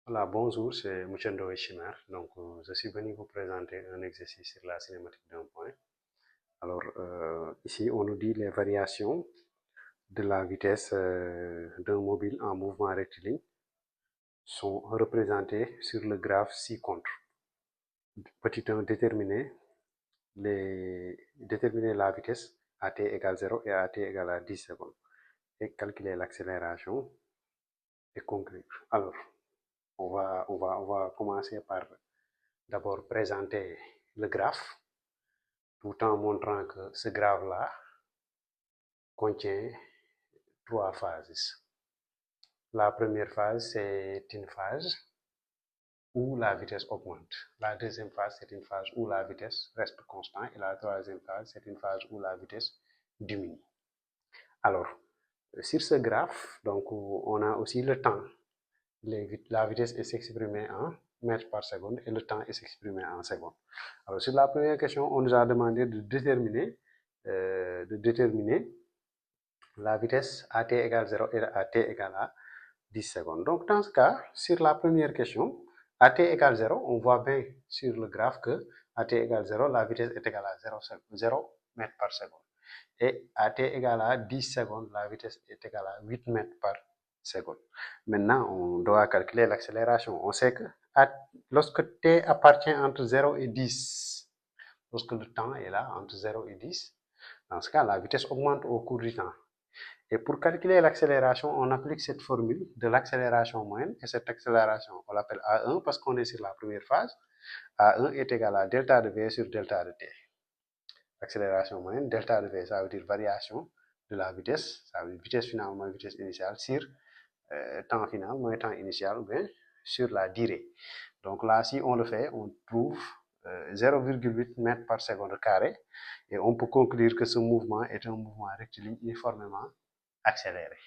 Voilà, bonjour, c'est Muchendo Chimère. Donc, je suis venu vous présenter un exercice sur la cinématique d'un point. Alors, ici, on nous dit les variations de la vitesse d'un mobile en mouvement rectiligne sont représentées sur le graphe ci-contre. Petit 1, déterminer la vitesse à t égale 0 et à t égale à 10 secondes et calculer l'accélération et conclure. Alors, on va commencer par d'abord présenter le graphe tout en montrant que ce graphe-là contient trois phases. La première phase, c'est une phase où la vitesse augmente. La deuxième phase, c'est une phase où la vitesse reste constante. Et la troisième phase, c'est une phase où la vitesse diminue. Alors, sur ce graphe, donc, on a aussi le temps. La vitesse est exprimée en mètres par seconde et le temps est exprimé en secondes. Alors, sur la première question, on nous a demandé de déterminer la vitesse à t égale 0 et à t égale à 10 secondes. Donc, dans ce cas, sur la première question, à t égale 0, on voit bien sur le graphe que à t égale 0, la vitesse est égale à 0 mètres par seconde. Et à t égale à 10 secondes, la vitesse est égale à 8 mètres par seconde. Maintenant, on doit calculer l'accélération. On sait que lorsque t appartient entre 0 et 10, lorsque le temps est là entre 0 et 10, dans ce cas, la vitesse augmente au cours du temps. Et pour calculer l'accélération, on applique cette formule de l'accélération moyenne. Et cette accélération, on l'appelle A1 parce qu'on est sur la première phase. A1 est égal à delta de V sur delta de T. Accélération moyenne, delta de V, ça veut dire variation de la vitesse. Ça veut dire vitesse finale moins vitesse initiale sur temps final moins temps initial ou bien sur la durée. Donc là, si on le fait, on trouve 0,8 mètres par seconde carré. Et on peut conclure que ce mouvement est un mouvement rectiligne uniformément accéléré.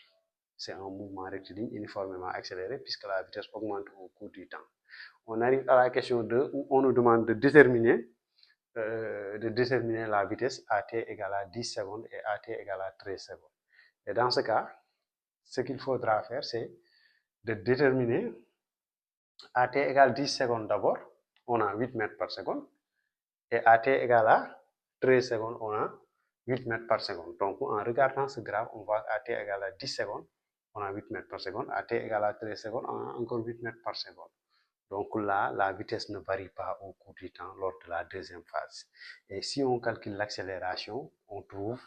C'est un mouvement rectiligne uniformément accéléré puisque la vitesse augmente au cours du temps. On arrive à la question 2 où on nous demande de déterminer la vitesse à t égale à 10 secondes et à t égale à 13 secondes. Et dans ce cas, ce qu'il faudra faire, c'est de déterminer à t égale 10 secondes d'abord, on a 8 mètres par seconde, et à t égale à 13 secondes, on a 8 mètres par seconde. Donc, en regardant ce graphe, on voit qu'à t égale à 10 secondes, on a 8 mètres par seconde, à t égale à 13 secondes, on a encore 8 mètres par seconde. Donc là, la vitesse ne varie pas au cours du temps lors de la deuxième phase. Et si on calcule l'accélération, on trouve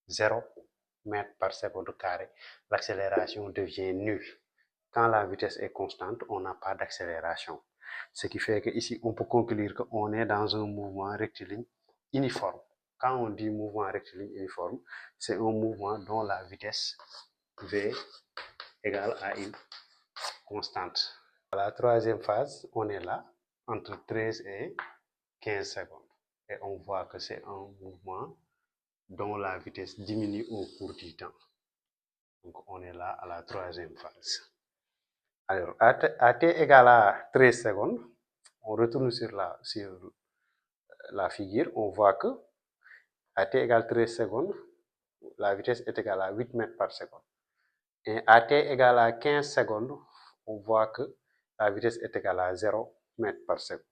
0 mètres par seconde carré. L'accélération devient nulle. Quand la vitesse est constante, on n'a pas d'accélération. Ce qui fait qu'ici, on peut conclure qu'on est dans un mouvement rectiligne uniforme. Quand on dit mouvement rectiligne uniforme, c'est un mouvement dont la vitesse V égale à une constante. À la troisième phase, on est là, entre 13 et 15 secondes. Et on voit que c'est un mouvement dont la vitesse diminue au cours du temps. Donc on est là à la troisième phase. Alors, à t égale à 13 secondes, on retourne sur la figure, on voit que à t égale 13 secondes, la vitesse est égale à 8 mètres par seconde. Et à t égale à 15 secondes, on voit que la vitesse est égale à 0 mètres par seconde.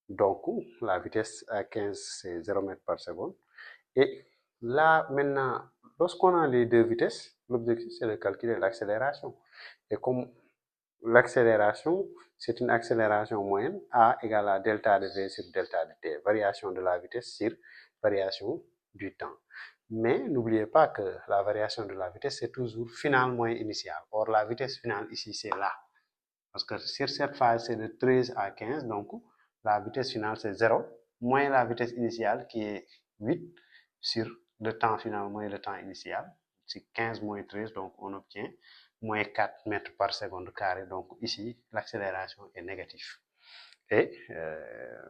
Donc, la vitesse à 15, c'est 0 mètres par seconde. Et là, maintenant, lorsqu'on a les deux vitesses, l'objectif, c'est de calculer l'accélération. Et comme l'accélération, c'est une accélération moyenne, A égale à delta de V sur delta de T, variation de la vitesse sur variation du temps. Mais n'oubliez pas que la variation de la vitesse, c'est toujours finale moins initiale. Or, la vitesse finale ici, c'est là. Parce que sur cette phase, c'est de 13 à 15, donc la vitesse finale, c'est 0, moins la vitesse initiale qui est 8 sur le temps final moins le temps initial. C'est 15 moins 13, donc on obtient moins 4 mètres par seconde carré. Donc ici, l'accélération est négative. Et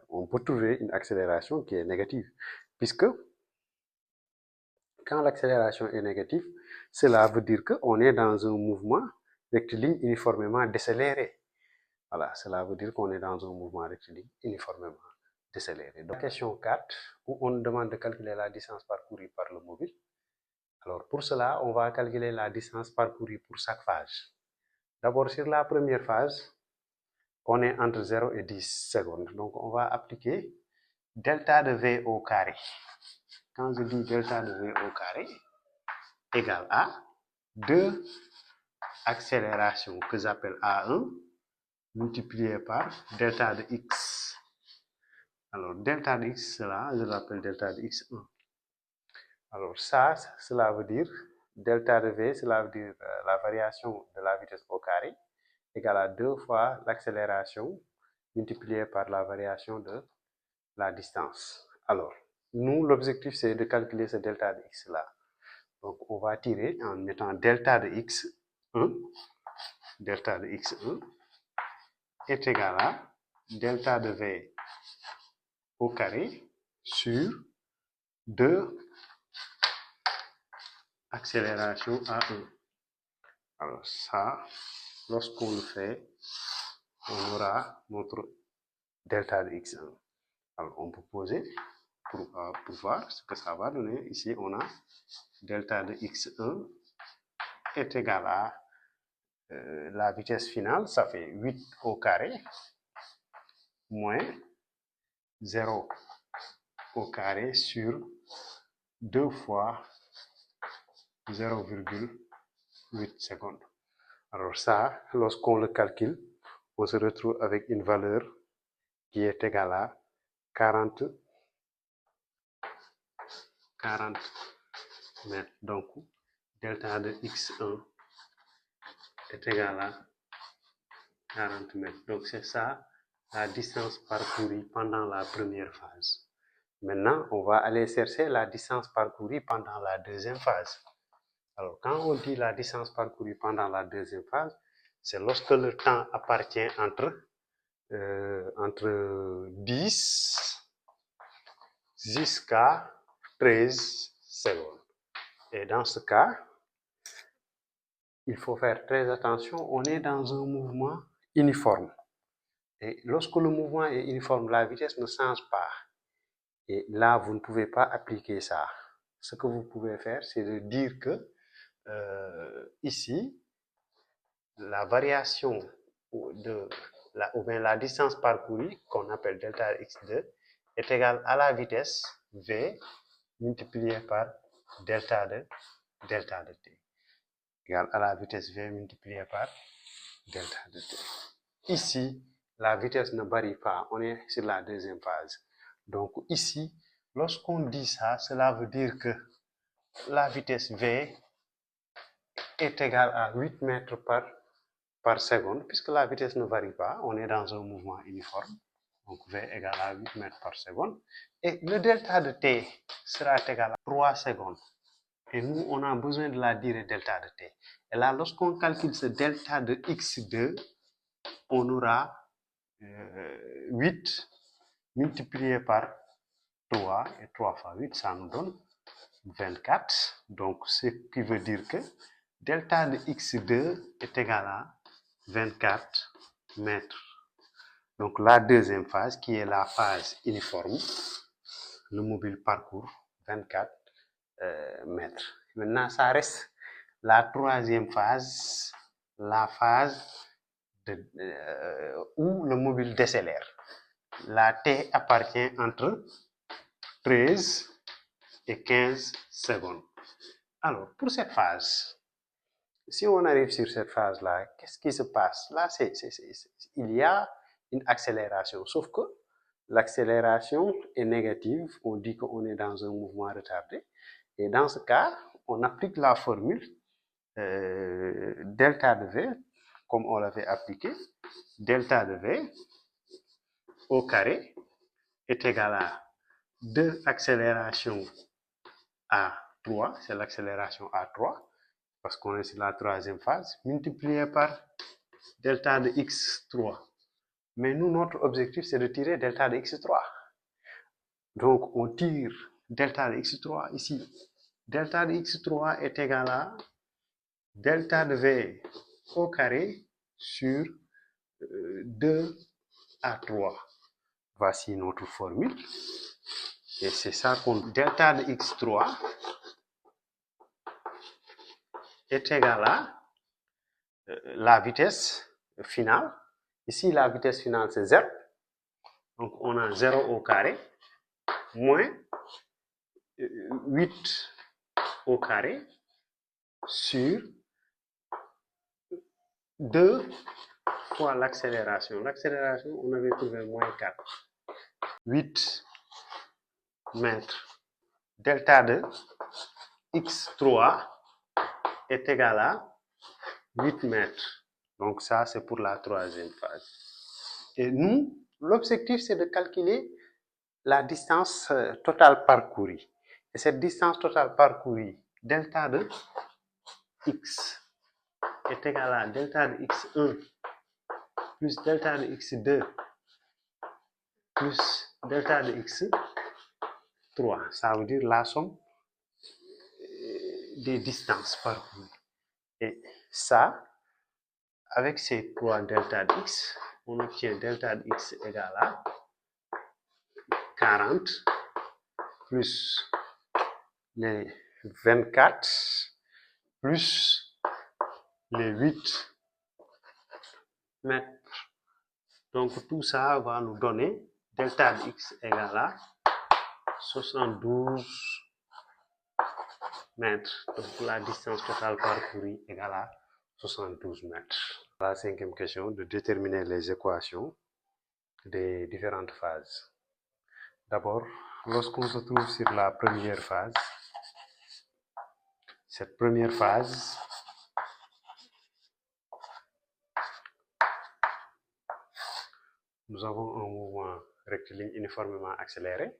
on peut trouver une accélération qui est négative, puisque quand l'accélération est négative, cela veut dire qu'on est dans un mouvement rectiligne uniformément décéléré. Voilà, cela veut dire qu'on est dans un mouvement rectiligne uniformément décéléré. Donc, question 4, où on demande de calculer la distance parcourue par le mobile. Alors, pour cela, on va calculer la distance parcourue pour chaque phase. D'abord, sur la première phase, on est entre 0 et 10 secondes. Donc, on va appliquer delta de V au carré. Quand je dis delta de V au carré égale à 2 accélérations que j'appelle A1 multiplié par delta de X. Alors, delta de X, cela, je l'appelle delta de X1. Alors, ça, cela veut dire delta de V, cela veut dire la variation de la vitesse au carré égale à 2 fois l'accélération multipliée par la variation de la distance. Alors, nous, l'objectif, c'est de calculer ce delta de X là. Donc, on va tirer en mettant delta de X1. Delta de X1 est égal à delta de V au carré sur 2 accélération A1. Alors ça, lorsqu'on le fait, on aura notre delta de X1. Alors on peut poser pour voir ce que ça va donner. Ici, on a delta de X1 est égal à la vitesse finale, ça fait 8 au carré, moins 0 au carré sur 2 fois 0,8 secondes. Alors ça, lorsqu'on le calcule, on se retrouve avec une valeur qui est égale à 40 mètres. Donc, delta de X1 est égal à 40 mètres. Donc, c'est ça la distance parcourue pendant la première phase. Maintenant, on va aller chercher la distance parcourue pendant la deuxième phase. Alors, quand on dit la distance parcourue pendant la deuxième phase, c'est lorsque le temps appartient entre 10 jusqu'à 13 secondes. Et dans ce cas, il faut faire très attention, on est dans un mouvement uniforme. Et lorsque le mouvement est uniforme, la vitesse ne change pas. Et là, vous ne pouvez pas appliquer ça. Ce que vous pouvez faire, c'est de dire que ici, la variation de la distance parcourue, qu'on appelle delta x2, est égale à la vitesse v multipliée par delta de t, égale à la vitesse v multipliée par delta de t. Ici, la vitesse ne varie pas, on est sur la deuxième phase. Donc ici, lorsqu'on dit ça, cela veut dire que la vitesse v est égale à 8 mètres par seconde, puisque la vitesse ne varie pas, on est dans un mouvement uniforme, donc v égale à 8 mètres par seconde, et le delta de t sera égal à 3 secondes. Et nous, on a besoin de la durée delta de t. Et là, lorsqu'on calcule ce delta de x2, on aura 8 multiplié par 3, et 3 fois 8, ça nous donne 24. Donc, ce qui veut dire que delta de x2 est égal à 24 mètres. Donc, la deuxième phase, qui est la phase uniforme, le mobile parcourt 24 mètres. Maintenant, ça reste la troisième phase, la phase où le mobile décélère. La T appartient entre 13 et 15 secondes. Alors, pour cette phase, si on arrive sur cette phase-là, qu'est-ce qui se passe? Là, il y a une accélération, sauf que l'accélération est négative, on dit qu'on est dans un mouvement retardé, et dans ce cas, on applique la formule delta de V, comme on l'avait appliqué, delta de V au carré est égal à 2 accélérations A3, c'est l'accélération A3, parce qu'on est sur la troisième phase, multiplié par delta de x3. Mais nous, notre objectif, c'est de tirer delta de x3. Donc, on tire delta de x3 ici. Delta de x3 est égal à delta de v au carré sur 2 à 3. Voici notre formule. Et c'est ça qu'on... Delta de x3 est égal à la vitesse finale, Ici, la vitesse finale, c'est 0. Donc, on a 0 au carré moins 8 au carré sur 2 fois l'accélération. L'accélération, on avait trouvé moins 4. 8 mètres. Delta de x3 est égal à 8 mètres. Donc ça, c'est pour la troisième phase. Et nous, l'objectif, c'est de calculer la distance totale parcourue. Et cette distance totale parcourue, delta de x est égal à delta de x1 plus delta de x2 plus delta de x3. Ça veut dire la somme des distances parcourues. Et ça, avec ces 3 delta de x, on obtient delta de x égale à 40 plus les 24 plus les 8 mètres. Donc tout ça va nous donner delta de x égale à 72 mètres. Donc la distance totale parcourue égale à 72 mètres. La cinquième question, de déterminer les équations des différentes phases. D'abord, lorsqu'on se trouve sur la première phase, cette première phase, nous avons un mouvement rectiligne uniformément accéléré.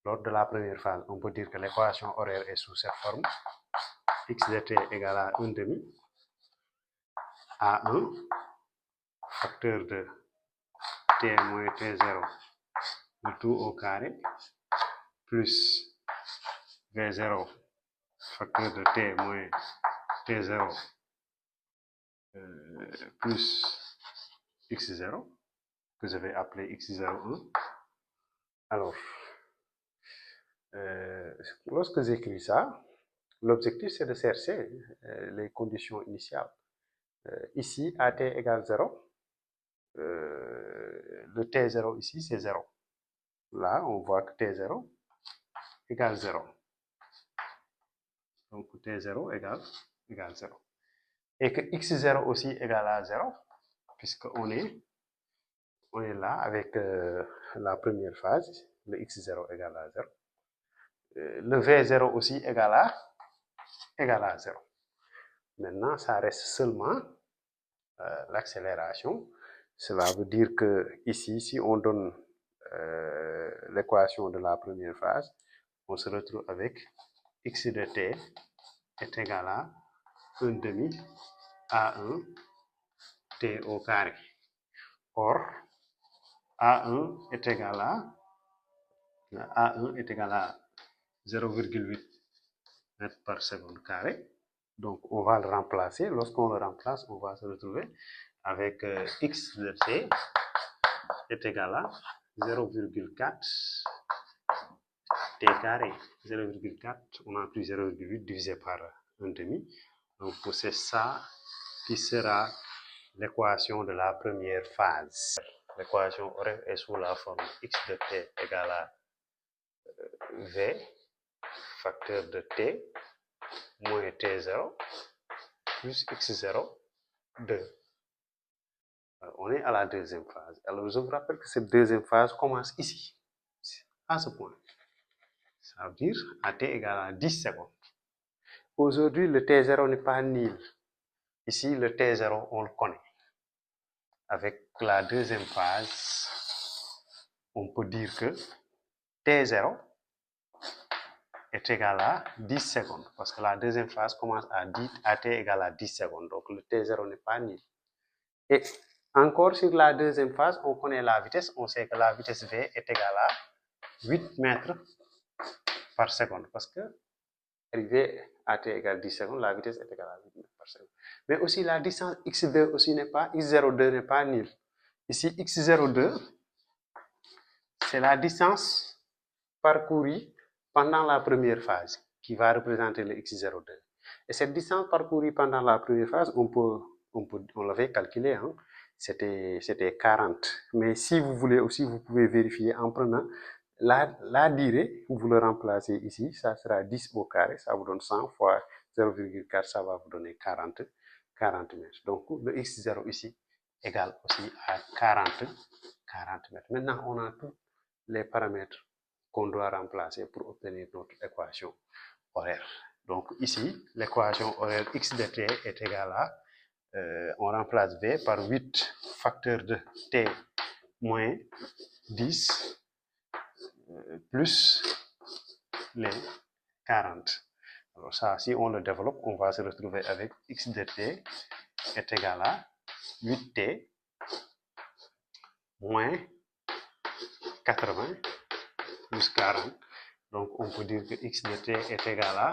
Lors de la première phase, on peut dire que l'équation horaire est sous cette forme. X de t égale à 1 demi A1 facteur de t moins t0 le tout au carré plus V0 facteur de t moins t0 plus x0 que je vais appeler x01. Alors, lorsque j'écris ça, l'objectif c'est de chercher les conditions initiales. Ici, AT égale 0. Le T0 ici, c'est 0. Là, on voit que T0 égale 0. Donc, T0 égale 0. Et que X0 aussi égale à 0, puisqu'on est là avec la première phase, le X0 égale à 0. Le V0 aussi égale à 0. Maintenant, ça reste seulement l'accélération. Cela veut dire que ici, si on donne l'équation de la première phase, on se retrouve avec x de t est égal à 1 demi A1 t au carré. Or, A1 est égal à 0,8 mètres par seconde carré. Donc, on va le remplacer. Lorsqu'on le remplace, on va se retrouver avec x de t est égal à 0,4 t carré. 0,4, on a pris 0,8 divisé par 1 demi. Donc, c'est ça qui sera l'équation de la première phase. L'équation horaire est sous la forme x de t égale à v facteur de t moins t0 plus x0 2. On est à la deuxième phase. Alors, je vous rappelle que cette deuxième phase commence ici, à ce point. Ça veut dire AT égale à 10 secondes. Aujourd'hui, le T0 n'est pas nul. Ici, le T0, on le connaît. Avec la deuxième phase, on peut dire que T0 est égal à 10 secondes. Parce que la deuxième phase commence à T égale à 10 secondes. Donc, le T0 n'est pas nul. Et encore sur la deuxième phase, on connaît la vitesse. On sait que la vitesse V est égale à 8 mètres par seconde. Parce que arrivé à t égale 10 secondes, la vitesse est égale à 8 mètres par seconde. Mais aussi la distance x2 aussi x02 n'est pas nulle. Ici, x02, c'est la distance parcourue pendant la première phase qui va représenter le x02. Et cette distance parcourue pendant la première phase, on l'avait calculée. Hein? c'était 40. Mais si vous voulez aussi, vous pouvez vérifier en prenant la durée, vous le remplacez ici, ça sera 10 au carré, ça vous donne 100 fois 0,4, ça va vous donner 40 mètres. Donc le x0 ici égale aussi à 40 mètres. Maintenant, on a tous les paramètres qu'on doit remplacer pour obtenir notre équation horaire. Donc ici, l'équation horaire x de t est égale à, on remplace v par 8 facteur de t moins 10 plus les 40. Alors ça, si on le développe, on va se retrouver avec x de t est égal à 8t moins 80 plus 40. Donc on peut dire que x de t est égal à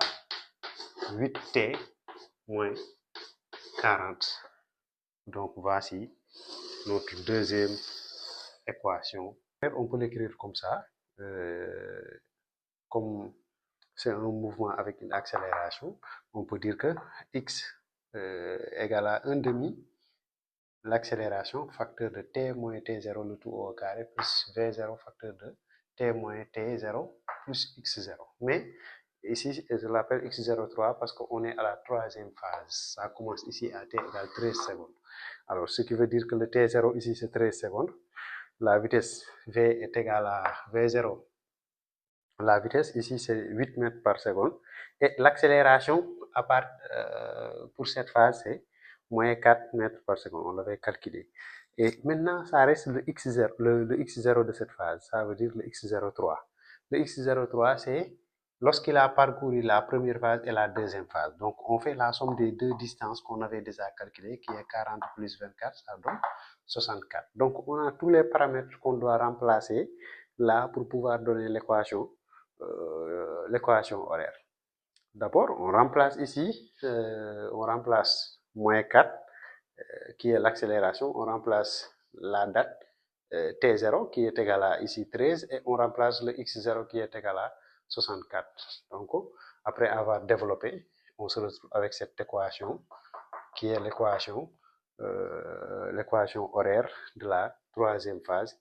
8t moins 40. Donc voici notre deuxième équation. On peut l'écrire comme ça, comme c'est un mouvement avec une accélération, on peut dire que x égale à 1 demi l'accélération facteur de t moins t0 le tout au carré plus v0 facteur de t moins t0 plus x0. Mais ici, je l'appelle x03 parce qu'on est à la troisième phase. Ça commence ici à t égale 13 secondes. Alors, ce qui veut dire que le t0 ici, c'est 13 secondes. La vitesse v est égale à v0. La vitesse ici, c'est 8 mètres par seconde. Et l'accélération pour cette phase, c'est moins 4 mètres par seconde. On l'avait calculé. Et maintenant, ça reste le x0, le x0 de cette phase. Ça veut dire le x03. Le x03, c'est lorsqu'il a parcouru la première phase et la deuxième phase. Donc, on fait la somme des deux distances qu'on avait déjà calculées, qui est 40 plus 24, ça donne 64. Donc, on a tous les paramètres qu'on doit remplacer là pour pouvoir donner l'équation horaire. D'abord, on remplace ici, on remplace moins 4, qui est l'accélération, on remplace la date t0 qui est égale à ici 13 et on remplace le x0 qui est égal à 64. Donc, après avoir développé, on se retrouve avec cette équation qui est l'équation horaire de la troisième phase.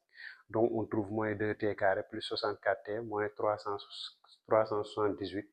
Donc, on trouve moins 2t carré plus 64t moins 378